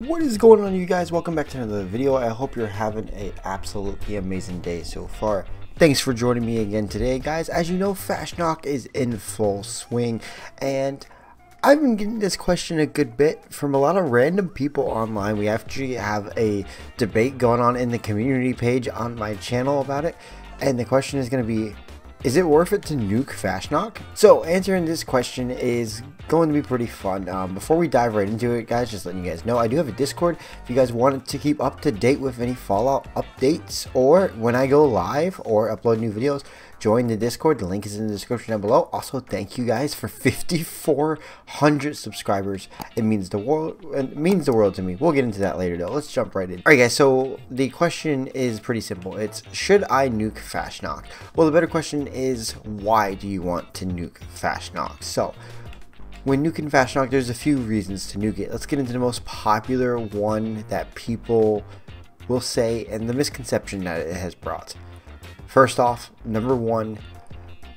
What is going on, you guys? Welcome back to another video. I hope you're having a absolutely amazing day so far. Thanks for joining me again today, guys. As you know, Fasnacht is in full swing, and I've been getting this question a good bit from a lot of random people online. We actually have a debate going on in the community page on my channel about it, and the question is going to be, is it worth it to nuke Fasnacht? So answering this question is going to be pretty fun. Before we dive right into it, guys, just letting you guys know, I do have a Discord. If you guys want to keep up to date with any Fallout updates, or when I go live or upload new videos, join the Discord. The link is in the description down below. Also, thank you guys for 5,400 subscribers. It means the world. It means the world to me. We'll get into that later, though. Let's jump right in. All right, guys. So the question is pretty simple. It's, should I nuke Fasnacht? Well, the better question is, why do you want to nuke Fasnacht? So, when nuking Fasnacht, there's a few reasons to nuke it. Let's get into the most popular one that people will say and the misconception that it has brought. First off, number one,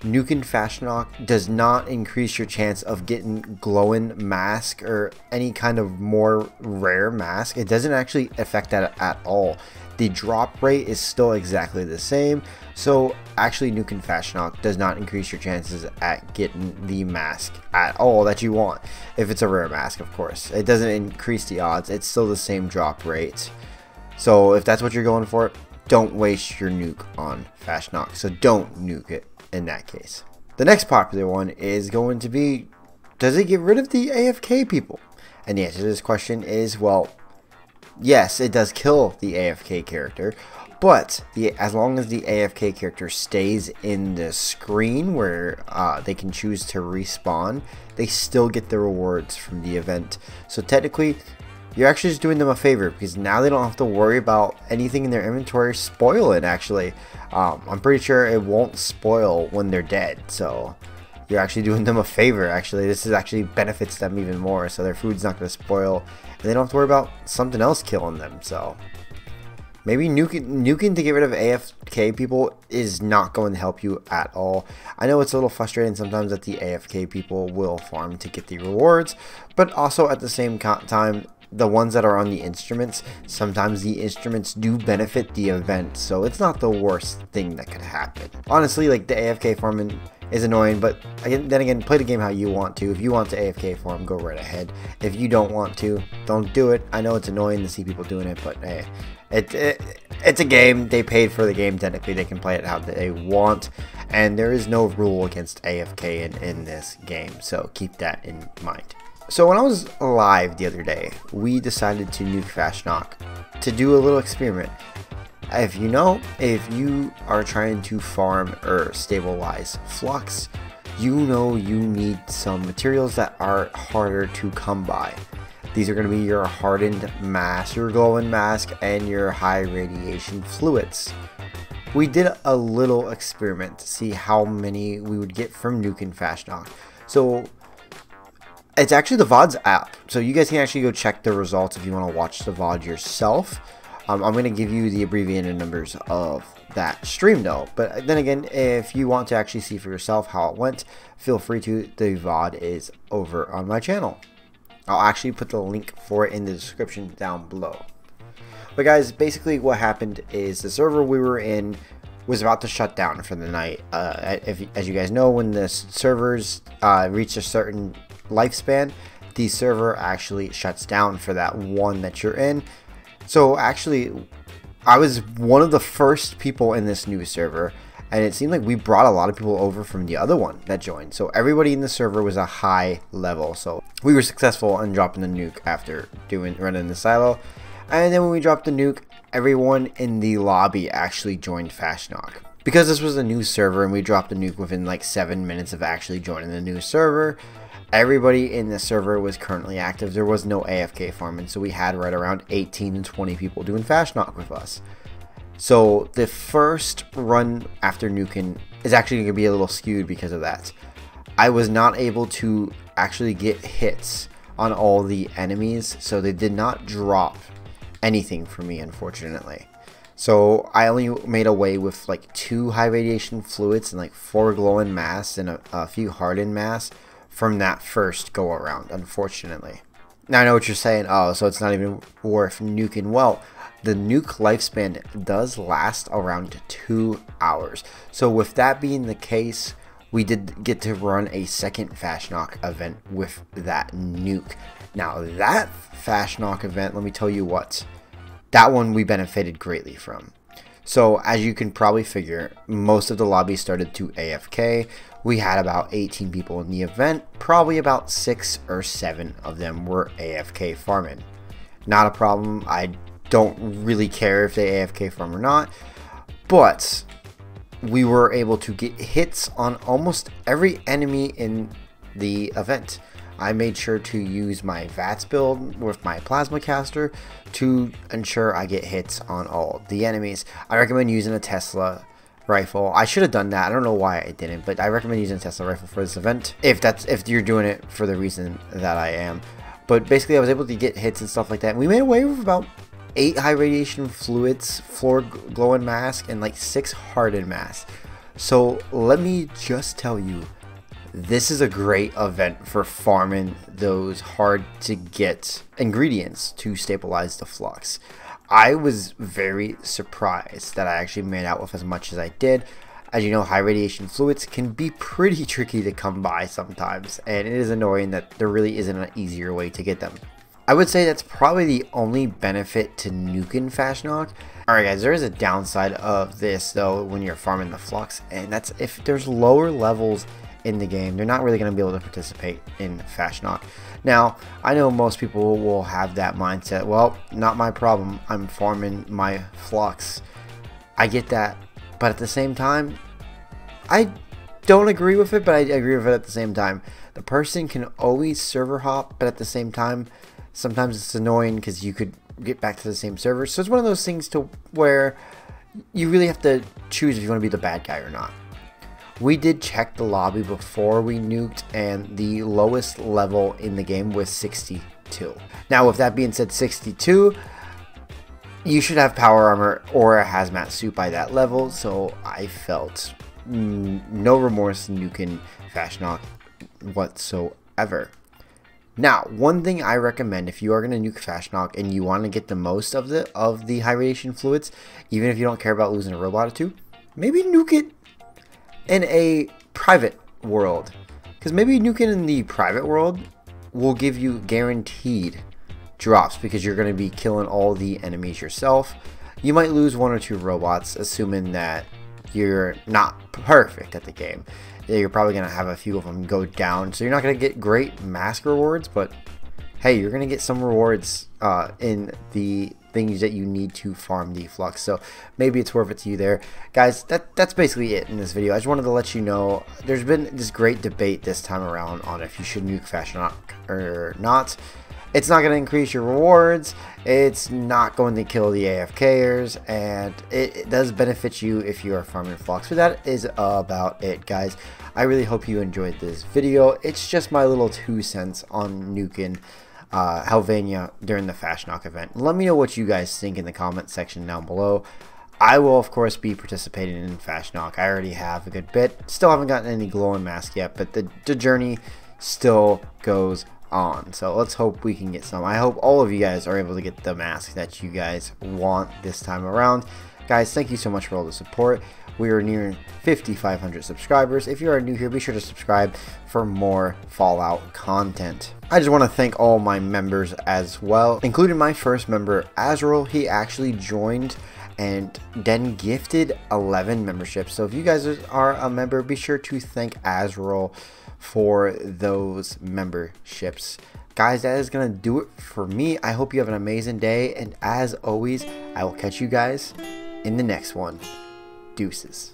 nuking Fasnacht does not increase your chance of getting glowing mask or any kind of more rare mask. It doesn't actually affect that at all. The drop rate is still exactly the same. So actually nuking Fasnacht does not increase your chances at getting the mask at all that you want. If it's a rare mask, of course. It doesn't increase the odds. It's still the same drop rate. So if that's what you're going for, don't waste your nuke on Fasnacht. So don't nuke it in that case. The next popular one is going to be, does it get rid of the AFK people? And the answer to this question is, well, yes, it does kill the AFK character, but as long as the AFK character stays in the screen where they can choose to respawn, they still get the rewards from the event. So technically, you're actually just doing them a favor, because now they don't have to worry about anything in their inventory spoiling. Actually, I'm pretty sure it won't spoil when they're dead, so you're actually doing them a favor. Actually, this is actually benefits them even more, so their food's not going to spoil, and they don't have to worry about something else killing them. So maybe nuking to get rid of AFK people is not going to help you at all. I know it's a little frustrating sometimes that the AFK people will farm to get the rewards, but also at the same time, the ones that are on the instruments, sometimes the instruments do benefit the event, so it's not the worst thing that could happen. Honestly, like, the AFK farming is annoying, but then again, play the game how you want to. If you want to AFK farm, go right ahead. If you don't want to, don't do it. I know it's annoying to see people doing it, but hey, it's a game. They paid for the game. Technically, they can play it how they want, and there is no rule against AFK in this game, so keep that in mind. So when I was live the other day, we decided to nuke Fasnacht to do a little experiment. If you are trying to farm or stabilize Flux, you know you need some materials that are harder to come by. These are going to be your hardened mask, your glowing mask, and your high radiation fluids. We did a little experiment to see how many we would get from nuking Fasnacht. So it's actually the VOD's app, so you guys can actually go check the results if you want to watch the VOD yourself. I'm going to give you the abbreviated numbers of that stream, though. But then again, if you want to actually see for yourself how it went, feel free to. The VOD is over on my channel. I'll actually put the link for it in the description down below. But guys, basically what happened is the server we were in was about to shut down for the night. As you guys know, when the servers reach a certain lifespan, the server actually shuts down for that one that you're in. So actually, I was one of the first people in this new server, and it seemed like we brought a lot of people over from the other one that joined. So everybody in the server was a high level, so we were successful in dropping the nuke after running the silo. And then when we dropped the nuke, everyone in the lobby actually joined Fasnacht. Because this was a new server and we dropped the nuke within like 7 minutes of actually joining the new server, everybody in the server was currently active. There was no AFK farming, so we had right around 18 to 20 people doing Fasnacht with us. So the first run after nuking is actually going to be a little skewed because of that. I was not able to actually get hits on all the enemies, so they did not drop anything for me, unfortunately. So I only made away with like 2 high radiation fluids and like 4 glowing masks and a few hardened masks from that first go around, unfortunately. Now I know what you're saying. Oh, so it's not even worth nuking. Well, the nuke lifespan does last around 2 hours. So with that being the case, we did get to run a second Fasnacht event with that nuke. Now that Fasnacht event, let me tell you what, that one we benefited greatly from. So as you can probably figure, most of the lobby started to AFK. We had about 18 people in the event. Probably about 6 or 7 of them were AFK farming. Not a problem. I don't really care if they AFK farm or not. But we were able to get hits on almost every enemy in the event. I made sure to use my VATS build with my plasma caster to ensure I get hits on all the enemies. I recommend using a Tesla rifle. I should have done that. I don't know why I didn't, but I recommend using a Tesla rifle for this event if you're doing it for the reason that I am. But basically I was able to get hits and stuff like that. We made away with about 8 high radiation fluids, 4 glowing masks, and like 6 hardened masks. So let me just tell you, this is a great event for farming those hard to get ingredients to stabilize the flux. I was very surprised that I actually made out with as much as I did. As you know, high radiation fluids can be pretty tricky to come by sometimes, and it is annoying that there really isn't an easier way to get them. I would say that's probably the only benefit to nuking Fasnacht. Alright guys, there is a downside of this though when you're farming the flux, and that's if there's lower levels in the game, they're not really going to be able to participate in Fasnacht. Now, I know most people will have that mindset, well, not my problem, I'm farming my flux. I get that, but at the same time, I don't agree with it, but I agree with it at the same time. The person can always server hop, but at the same time, sometimes it's annoying because you could get back to the same server. So it's one of those things to where you really have to choose if you want to be the bad guy or not. We did check the lobby before we nuked, and the lowest level in the game was 62. Now, with that being said, 62, you should have power armor or a hazmat suit by that level, so I felt no remorse nuking Fasnacht whatsoever. Now, one thing I recommend if you are going to nuke Fasnacht and you want to get the most of the high radiation fluids, even if you don't care about losing a robot or two, maybe nuke it in a private world, because maybe nuking in the private world will give you guaranteed drops because you're going to be killing all the enemies yourself. You might lose 1 or 2 robots, assuming that you're not perfect at the game. You're probably going to have a few of them go down, so you're not going to get great mask rewards, but hey, you're going to get some rewards in the things that you need to farm the flux, so maybe it's worth it to you there. Guys, that's basically it in this video. I just wanted to let you know there's been this great debate this time around on if you should nuke Fasnacht or not. It's not going to increase your rewards, it's not going to kill the AFKers, and it does benefit you if you are farming flux. But that is about it, guys. I really hope you enjoyed this video. It's just my little 2 cents on nuking Helvania during the Fasnacht event. Let me know what you guys think in the comment section down below. I will of course be participating in Fasnacht. I already have a good bit. Still haven't gotten any glowing mask yet, but the journey still goes on. So let's hope we can get some. I hope all of you guys are able to get the mask that you guys want this time around. Guys, thank you so much for all the support. We are nearing 5,500 subscribers. If you are new here, be sure to subscribe for more Fallout content. I just want to thank all my members as well, including my first member, Azrael. He actually joined and then gifted 11 memberships. So if you guys are a member, be sure to thank Azrael for those memberships. Guys, that is going to do it for me. I hope you have an amazing day, and as always, I will catch you guys in the next one. Deuces.